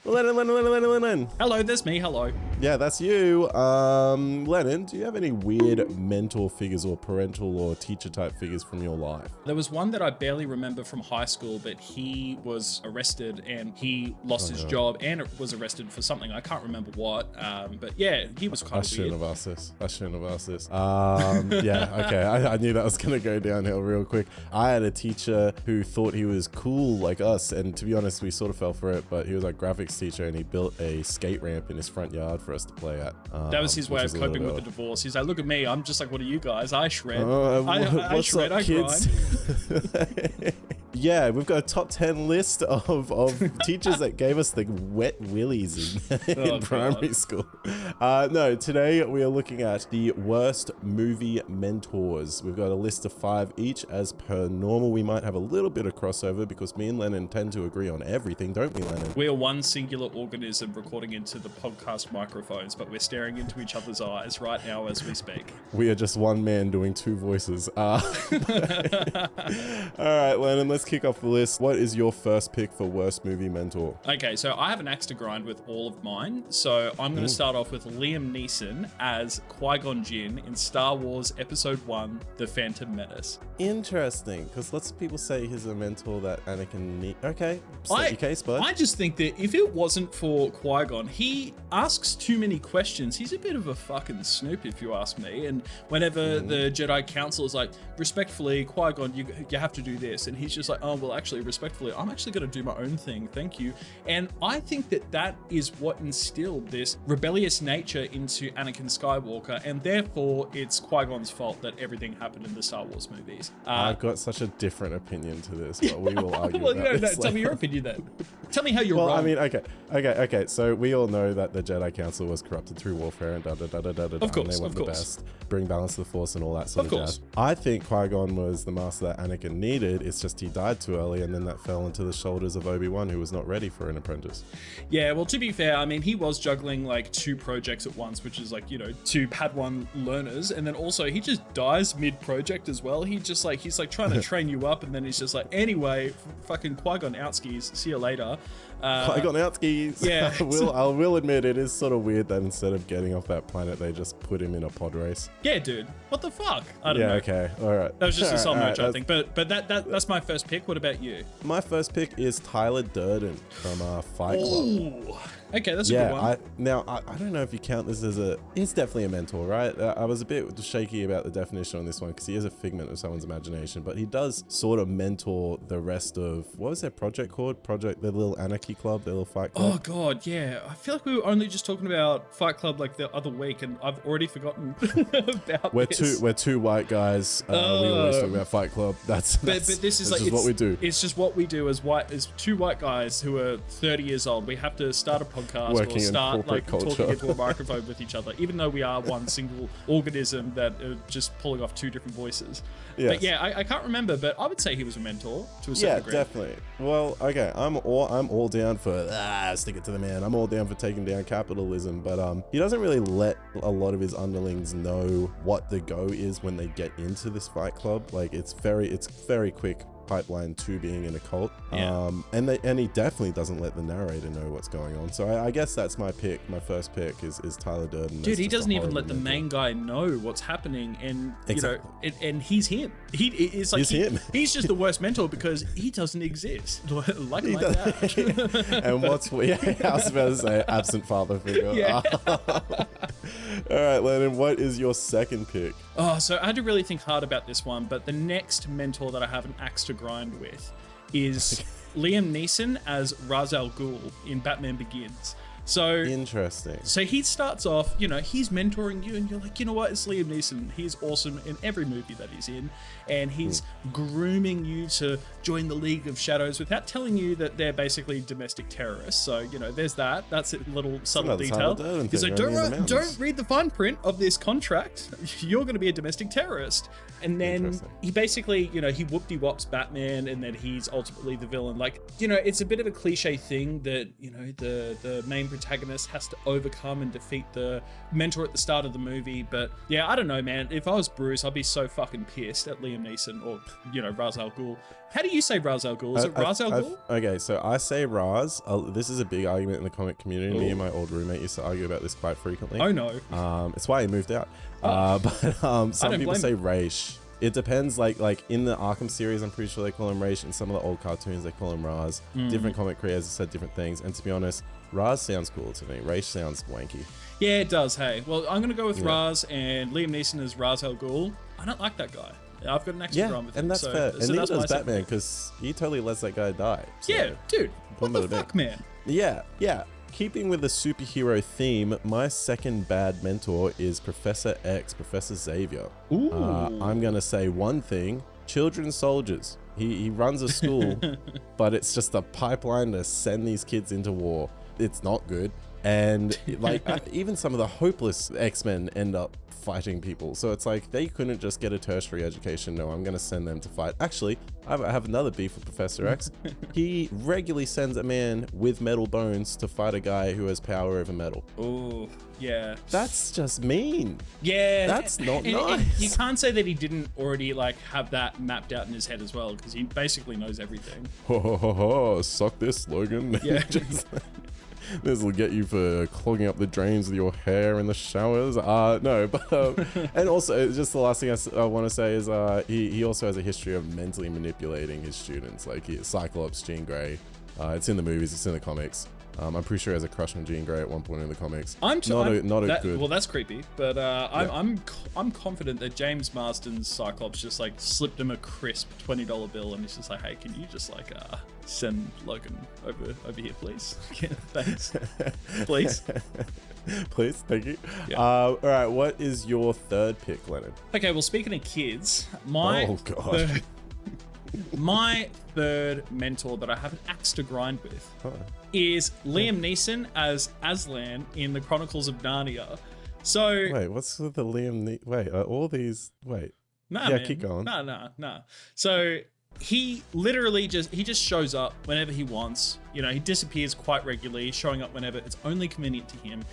Lennon. Hello, there's me. Hello. Yeah, that's you. Lennon, do you have any weird mentor figures or parental or teacher type figures from your life? There was one that I barely remember from high school, but he was arrested and he lost his job and was arrested for something. I can't remember what. But yeah, he was kind of weird. I shouldn't have asked this. Yeah, okay. I knew that was going to go downhill real quick. I had a teacher who thought he was cool like us. And to be honest, we sort of fell for it, but he was a graphics teacher and he built a skate ramp in his front yard for us to play at. That was his way of coping with the divorce. He's like, look at me. I'm just like, what are you guys? I shred. I shred, I grind. Yeah, we've got a top 10 list of teachers that gave us the wet willies in primary school. No, today we are looking at the worst movie mentors. We've got a list of 5 each. As per normal, we might have a little bit of crossover because me and Lennon tend to agree on everything, don't we, Lennon? We are one singular organism recording into the podcast microphones, but we're staring into each other's eyes right now as we speak. We are just one man doing 2 voices. All right, Lennon, let's kick off the list. What is your first pick for worst movie mentor? Okay, so I have an axe to grind with all of mine. So I'm going to start off with Liam Neeson as Qui-Gon Jinn in Star Wars Episode 1, The Phantom Menace. Interesting, because lots of people say he's a mentor that Anakin needs. Okay, state your case, bud. I just think that if it wasn't for Qui-Gon, he asks too many questions. He's a bit of a fucking snoop, if you ask me. And whenever the Jedi Council is like, respectfully, Qui-Gon, you have to do this. And he's just like, oh, well, actually, respectfully, I'm actually going to do my own thing. Thank you. And I think that that is what instilled this rebellious nature into Anakin Skywalker. And therefore, it's Qui-Gon's fault that everything happened in the Star Wars movies. I've got such a different opinion to this, but we will argue well, about this. Tell me your opinion then. Tell me how you're wrong. I mean, okay. So we all know that the Jedi Council was corrupted through warfare and Of course, and they want the best, bring balance to the Force and all that sort of jazz. I think Qui-Gon was the master that Anakin needed. It's just he died too early, and then that fell into the shoulders of Obi-Wan, who was not ready for an apprentice. Yeah, well, to be fair, I mean, he was juggling like 2 projects at once, which is like, 2 Padawan learners, and then also he just dies mid-project as well. He's like trying to train you up, and then he's just like, anyway, fucking Qui-Gon outskis, see you later. Qui-Gon outskis. Yeah. I will admit, it is sort of weird that instead of getting off that planet, they just put him in a pod race. Yeah, dude. What the fuck? I don't know. Yeah, okay. All right. That was just a song match, I think. But that's my first pick. What about you? My first pick is Tyler Durden from Fight Club. Ooh. Okay, that's a good one. I don't know if you count this as he's definitely a mentor, right? I was a bit shaky about the definition on this one because he is a figment of someone's imagination, but he does sort of mentor the rest of, what was their project called? The little anarchy club, the little fight club. Oh God, yeah. I feel like we were only just talking about Fight Club like the other week, and I've already forgotten about this. We're 2 white guys. We always talk about Fight Club. But this is like what we do. It's just what we do as 2 white guys who are 30 years old. We have to start a podcast Working or start in talking culture. into a microphone with each other, even though we are one single organism that are just pulling off 2 different voices. Yes. But yeah, I can't remember, but I would say he was a mentor to a certain degree. Yeah, definitely. Well, okay, I'm all down for stick it to the man. I'm all down for taking down capitalism, but he doesn't really let a lot of his underlings know what the go is when they get into this fight club. Like it's very quick pipeline to being in a cult. Yeah. And he definitely doesn't let the narrator know what's going on. So I guess that's my pick. My first pick is Tyler Durden. Dude, he doesn't even let the main guy know what's happening, and and he's him. He's him. He's just the worst mentor because he doesn't exist. like that. And I was about to say absent father figure. Yeah. All right, Lennon, what is your second pick? Oh, so I had to really think hard about this one, but the next mentor that I have an axe to grind with is Liam Neeson as Ra's al Ghul in Batman Begins. So interesting. So he starts off, he's mentoring you, and you're like, you know what? It's Liam Neeson. He's awesome in every movie that he's in, and he's grooming you to join the League of Shadows without telling you that they're basically domestic terrorists. So there's that. That's a little subtle detail. He's like, don't read the fine print of this contract. You're going to be a domestic terrorist. And then he basically, he whoop-de-wops Batman, and then he's ultimately the villain. Like, it's a bit of a cliche thing that, the main protagonist has to overcome and defeat the mentor at the start of the movie. But yeah, I don't know, man. If I was Bruce, I'd be so fucking pissed at Liam Neeson or, Ra's al Ghul. How do you say Ra's al Ghul? Is it Ra's al Ghul? Okay, so I say Raz. This is a big argument in the comic community. Ooh. Me and my old roommate used to argue about this quite frequently. Oh no. It's why he moved out. But some people say Raish. It depends, like in the Arkham series, I'm pretty sure they call him Raish. In some of the old cartoons, they call him Raz. Different comic creators have said different things. And to be honest, Raz sounds cool to me. Raish sounds wanky. Yeah, it does, hey. Well, I'm going to go with Raz, and Liam Neeson is Ra's al Ghul. I don't like that guy. I've got an extra run with him. And that's fair. And neither does Batman, because he totally lets that guy die. So yeah, dude. What the fuck, man? Yeah. Keeping with the superhero theme, my second bad mentor is Professor X, Professor Xavier. Ooh. I'm going to say one thing. Children's soldiers. He runs a school, but it's just a pipeline to send these kids into war. It's not good. And even some of the hopeless X-Men end up fighting people. So it's like they couldn't just get a tertiary education. No, I'm going to send them to fight. Actually, I have another beef with Professor X. He regularly sends a man with metal bones to fight a guy who has power over metal. Oh, yeah. That's just mean. Yeah. That's not nice. And you can't say that he didn't already have that mapped out in his head as well, because he basically knows everything. Ho, ho, ho, ho. Suck this, Logan. Yeah. This will get you for clogging up the drains with your hair in the showers. No, but and also just the last thing I want to say is he also has a history of mentally manipulating his students. Like Cyclops, Jean Grey. It's in the movies. It's in the comics. I'm pretty sure he has a crush on Jean Grey at one point in the comics. Well, that's creepy. But I'm confident that James Marsden's Cyclops just slipped him a crisp $20 bill, and he's just like, hey, can you just send Logan over here, please? Yeah, thanks. Please. Please, thank you. Yeah. All right, what is your third pick, Lennon? Okay, well, speaking of kids, my third mentor that I have an axe to grind with is Liam Neeson as Aslan in the Chronicles of Narnia. So wait, what's with the Liam? Wait, are all these? Wait, nah, yeah, man. Keep going. Nah. So he literally just shows up whenever he wants. He disappears quite regularly, showing up whenever it's only convenient to him,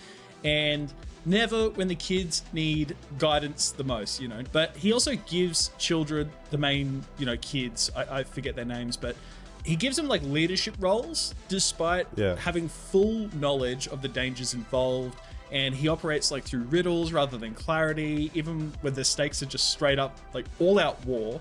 and never when the kids need guidance the most, But he also gives children, the main, kids, I forget their names, but he gives them leadership roles despite having full knowledge of the dangers involved. And he operates through riddles rather than clarity, even when the stakes are just straight up all out war.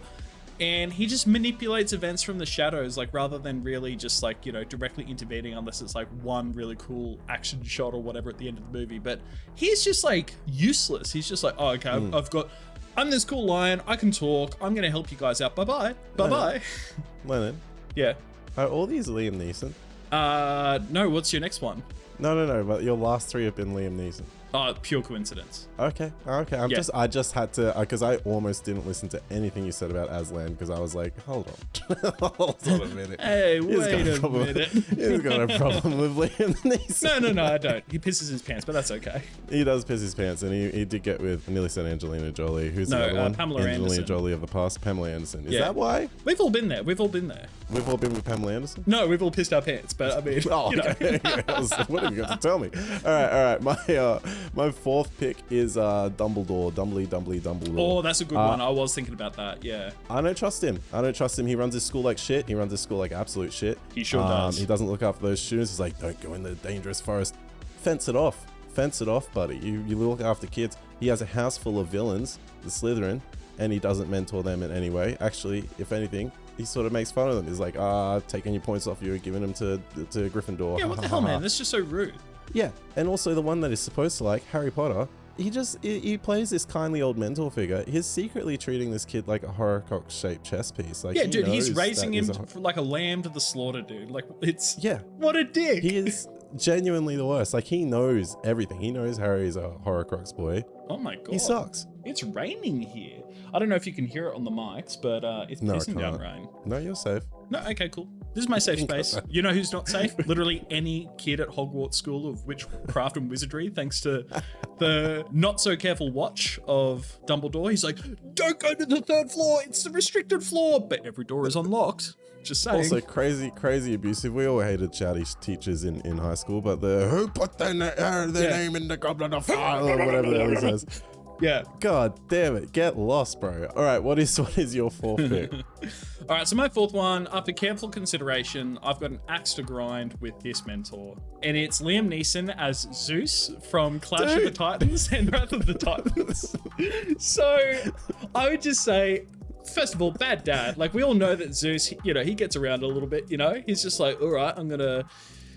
And he just manipulates events from the shadows, rather than really just directly intervening, unless it's one really cool action shot or whatever at the end of the movie. But he's just useless. He's just oh, okay, I'm this cool lion. I can talk. I'm going to help you guys out. Bye-bye. Bye-bye. Lennon. Yeah. Are all these Liam Neeson? No, what's your next one? No, but your last three have been Liam Neeson. Pure coincidence. Okay. I just had to, because I almost didn't listen to anything you said about Aslan, because I was like, hold on a minute. Hey, wait a minute. He's got a problem with Liam Neeson. No, I don't. He pisses his pants, but that's okay. He does piss his pants, and he did get with, I nearly said Angelina Jolie. Who's the other one? Pamela Angelina Anderson. Jolie of the past, Pamela Anderson. Is that why? We've all been there. We've all been with Pamela Anderson? No, we've all pissed our pants, but I mean, okay. What have you got to tell me? All right. My fourth pick is Dumbledore. Dumbledore. Oh, that's a good one. I was thinking about that. Yeah. I don't trust him. He runs his school like shit. He runs his school like absolute shit. He sure does. He doesn't look after those students. He's like, don't go in the dangerous forest. Fence it off, buddy. You look after kids. He has a house full of villains, the Slytherin, and he doesn't mentor them in any way. Actually, if anything, he sort of makes fun of them. He's like, taking your points off you, giving them to Gryffindor. Yeah, what the hell, man? That's just so rude. Yeah, and also the one that is supposed to like Harry Potter, he plays this kindly old mentor figure. He's secretly treating this kid like a horror-shaped chess piece. Yeah, dude, he's raising him like a lamb to the slaughter, dude. What a dick. He is genuinely the worst. He knows everything. He knows Harry's a Horcrux boy. Oh my god. He sucks. It's raining here. I don't know if you can hear it on the mics, but it's pissing down rain. No, you're safe. No, okay, cool. This is my safe space. You know who's not safe? Literally any kid at Hogwarts School of Witchcraft and Wizardry, thanks to the not so careful watch of Dumbledore. He's like, don't go to the third floor. It's the restricted floor. But every door is unlocked. Just saying. Also, crazy abusive. We all hated chatty teachers in high school, but the who put their name in the goblet of fire or whatever the hell he says. Yeah. God damn it. Get lost, bro. All right, what is your fourth pick? All right, so my fourth one, after careful consideration, I've got an axe to grind with this mentor. And it's Liam Neeson as Zeus from Clash of the Titans and Wrath of the Titans. So I would just say, first of all, bad dad. Like, we all know that Zeus, he gets around a little bit, He's just like, all right,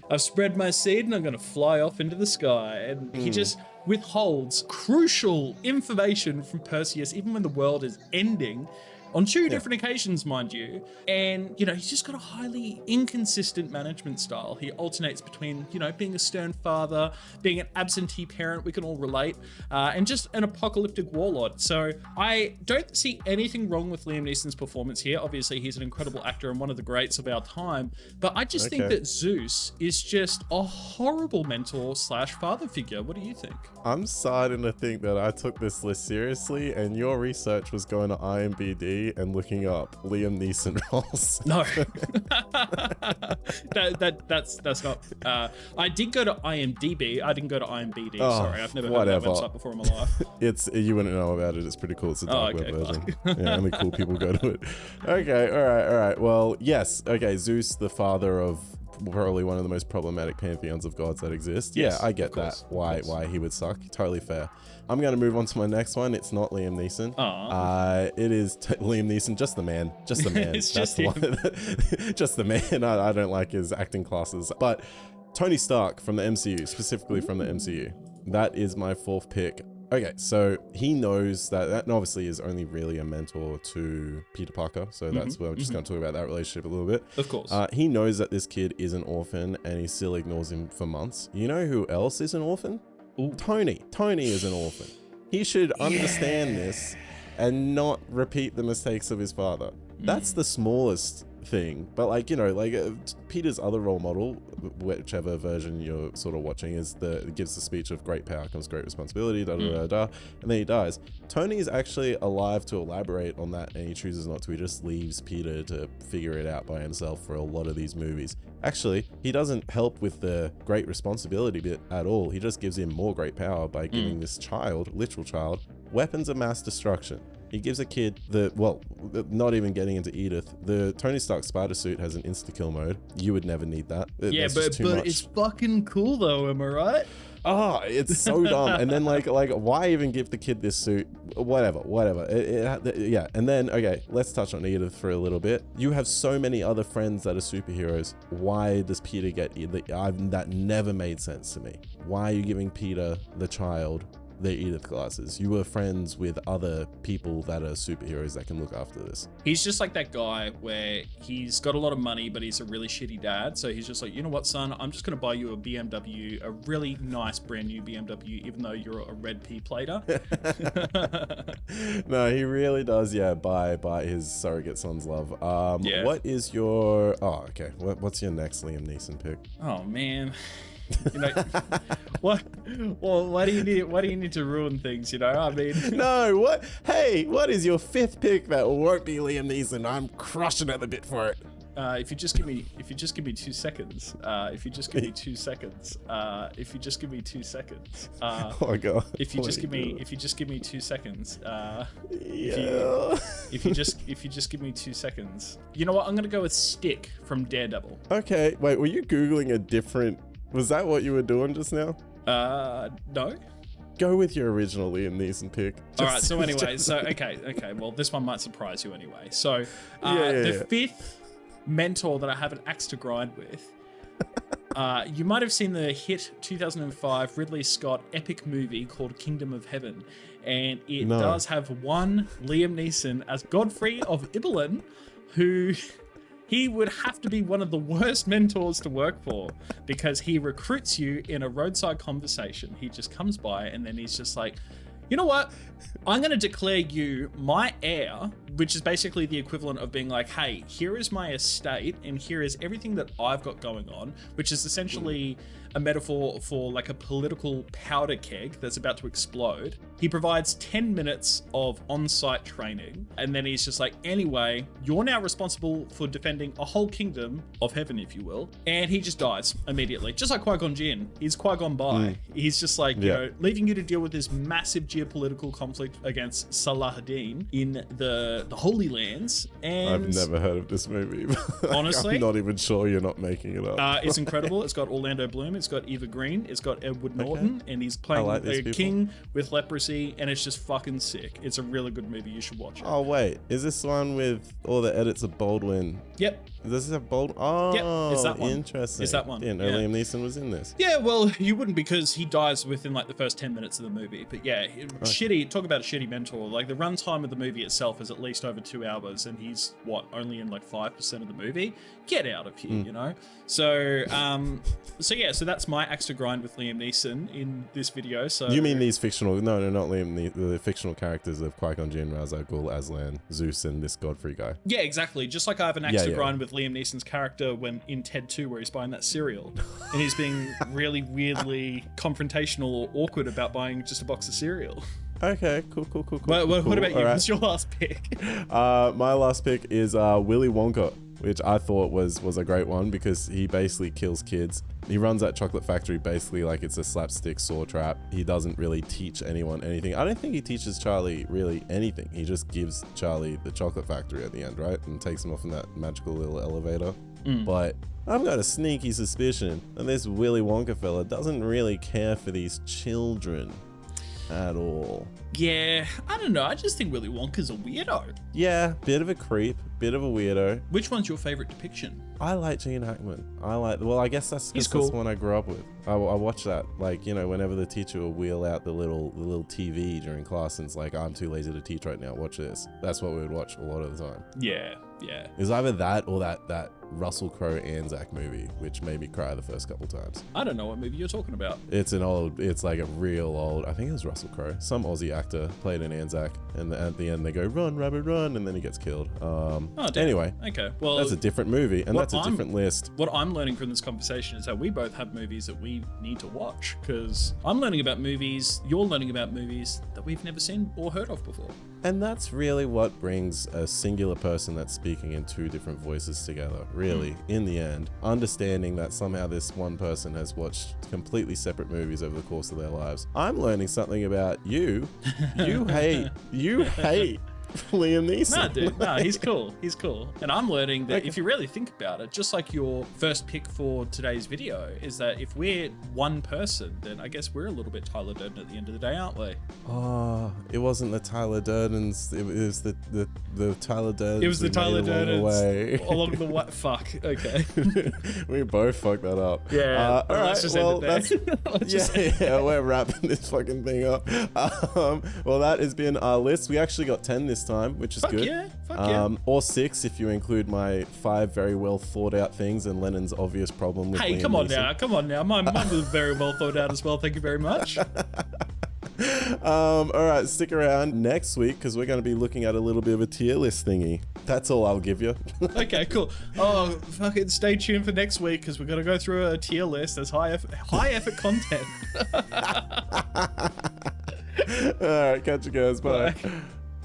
I've spread my seed and I'm going to fly off into the sky. And he just withholds crucial information from Perseus, even when the world is ending, on two different occasions, mind you. And, he's just got a highly inconsistent management style. He alternates between, being a stern father, being an absentee parent, we can all relate, and just an apocalyptic warlord. So I don't see anything wrong with Liam Neeson's performance here. Obviously, he's an incredible actor and one of the greats of our time. But I just think that Zeus is just a horrible mentor / father figure. What do you think? I'm starting to think that I took this list seriously and your research was going to IMDb and looking up Liam Neeson roles. No. that's not. I did go to IMDb. I didn't go to IMBD. Sorry, I've never heard of that website before in my life. You wouldn't know about it. It's pretty cool. It's a dark web version. Yeah, only cool people go to it. Okay, all right. Well, yes. Okay, Zeus, the father of probably one of the most problematic pantheons of gods that exist. Yes, yeah, I get that. Why he would suck. Totally fair. I'm going to move on to my next one. It's not Liam Neeson. It is Liam Neeson, just the man. Just the man. It's just him. Just the man. I don't like his acting classes. But Tony Stark from the MCU, specifically from the MCU. That is my fourth pick. Okay, so he knows that obviously is only really a mentor to Peter Parker. So that's where I'm just going to talk about that relationship a little bit. Of course. He knows that this kid is an orphan and he still ignores him for months. You know who else is an orphan? Ooh. Tony is an orphan. He should understand this and not repeat the mistakes of his father. That's the smallest thing. But Peter's other role model, whichever version you're sort of watching, gives the speech of great power comes great responsibility, and then he dies. Tony is actually alive to elaborate on that, and he chooses not to. He just leaves Peter to figure it out by himself for a lot of these movies. Actually, he doesn't help with the great responsibility bit at all. He just gives him more great power by giving this literal child, weapons of mass destruction. He gives a kid not even getting into Edith, the Tony Stark spider suit has an insta-kill mode. You would never need that. Yeah, but it's fucking cool though, am I right? Oh, it's so dumb. And then why even give the kid this suit? Whatever. Yeah. And then, okay, let's touch on Edith for a little bit. You have so many other friends that are superheroes. Why does Peter get Edith? That never made sense to me. Why are you giving Peter, the child, the Edith glasses? You were friends with other people that are superheroes that can look after this. He's just like that guy where he's got a lot of money, but he's a really shitty dad. So he's just like, you know what, son? I'm just going to buy you a BMW, a really nice brand new BMW, even though you're a red pea plater. No, he really does, buy his surrogate son's love. What is your... Oh, okay. What's your next Liam Neeson pick? Oh, man. What? Well, why do you need to ruin things? I mean, no. What? Hey, what is your fifth pick that won't be Liam Neeson? I'm crushing at the bit for it. If you just give me 2 seconds. If you just give me 2 seconds. If you just give me 2 seconds. Oh my god. If you just give me 2 seconds. If you just give me 2 seconds. You know what? I'm gonna go with Stick from Daredevil. Okay. Wait. Were you googling a different? Was that what you were doing just now? No. Go with your original Liam Neeson pick. All right. So anyway, okay. Well, this one might surprise you anyway. So, the fifth mentor that I have an axe to grind with. You might have seen the hit 2005 Ridley Scott epic movie called Kingdom of Heaven, and it does have one Liam Neeson as Godfrey of Ibelin, who. He would have to be one of the worst mentors to work for because he recruits you in a roadside conversation. He just comes by and then he's just like, You know what? I'm going to declare you my heir, which is basically the equivalent of being like, hey, here is my estate and here is everything that I've got going on, which is essentially a metaphor for like a political powder keg that's about to explode. He provides 10 minutes of on-site training, and then he's just like, anyway, you're now responsible for defending a whole kingdom of heaven, if you will. And he just dies immediately, just like Qui-Gon Jinn. He's Qui-Gon by. He's just like, you know, leaving you to deal with this massive geopolitical conflict against Saladin in the Holy Lands. And I've never heard of this movie. Honestly, I'm not even sure you're not making it up. It's incredible. It's got Orlando Bloom. It's got Eva Green. It's got Edward Norton, and he's playing a king with leprosy, and it's just fucking sick. It's a really good movie. You should watch it. Oh wait, is this one with all the edits of Baldwin? Yep. Does this have Baldwin? Oh, yep. It's that one. Interesting. It's that one. Yeah, no, Liam Neeson was in this. Yeah, well, you wouldn't, because he dies within like the first 10 minutes of the movie. But yeah, shitty. Talk about a shitty mentor. Like the runtime of the movie itself is at least over 2 hours, and he's only in like 5% of the movie. Get out of here, you know. So, so that's my axe to grind with Liam Neeson in this video. So you mean these fictional? No, not Liam. The fictional characters of Qui-Gon Jinn, Raza, Ghul, Aslan, Zeus, and this Godfrey guy. Yeah, exactly. Just like I have an axe to grind with Liam Neeson's character when in Ted 2, where he's buying that cereal, and he's being really weirdly confrontational or awkward about buying just a box of cereal. Okay, cool. What about you? Right. What's your last pick? My last pick is Willy Wonka, which I thought was a great one because he basically kills kids. He runs that chocolate factory basically like it's a slapstick saw trap. He doesn't really teach anyone anything. I don't think he teaches Charlie really anything. He just gives Charlie the chocolate factory at the end, right? And takes him off in that magical little elevator. But I've got a sneaky suspicion that this Willy Wonka fella doesn't really care for these children at all. Yeah, I don't know. I just think Willy Wonka's a weirdo. Yeah, bit of a creep, bit of a weirdo. Which one's your favorite depiction? I like Gene Hackman. I guess that's He's cool. Cool. That's the one I grew up with. I watch that, like, you know, whenever the teacher will wheel out the little TV during class and it's like, I'm too lazy to teach right now, watch this. That's what we would watch a lot of the time. Yeah. It was either that or that Russell Crowe Anzac movie, which made me cry the first couple times. I don't know what movie you're talking about. It's like a real old, I think it was Russell Crowe. Some Aussie actor played an Anzac, and at the end they go, run, rabbit, run, and then he gets killed. Anyway. Okay, well, that's a different movie, and that's a different list. What I'm learning from this conversation is that we both have movies that we need to watch, because I'm learning about movies, you're learning about movies that we've never seen or heard of before. And that's really what brings a singular person that's speaking in two different voices together, really, in the end. Understanding that somehow this one person has watched completely separate movies over the course of their lives. I'm learning something about you. You hate Liam Neeson. Nah, dude, nah, he's cool. And I'm learning that if you really think about it, just like your first pick for today's video, is that if we're one person, then I guess we're a little bit Tyler Durden at the end of the day, aren't we? Oh, it wasn't the Tyler Durdens. It was the Tyler Durdens. It was the Tyler Durdens along the way. Fuck. Okay. We both fucked that up. Yeah. All right. Let's just end it there. We're wrapping this fucking thing up. Well, that has been our list. We actually got 10 this time, which is good. Fuck yeah. Or 6 if you include my 5 very well thought out things and Lennon's obvious problem with Liam come on Neeson. now. Mine was very well thought out as well. Thank you very much. All right, stick around next week because we're going to be looking at a little bit of a tier list thingy. That's all I'll give you. Okay, cool. Oh, fucking stay tuned for next week because we're going to go through a tier list. There's high effort content. All right, catch you guys. Bye.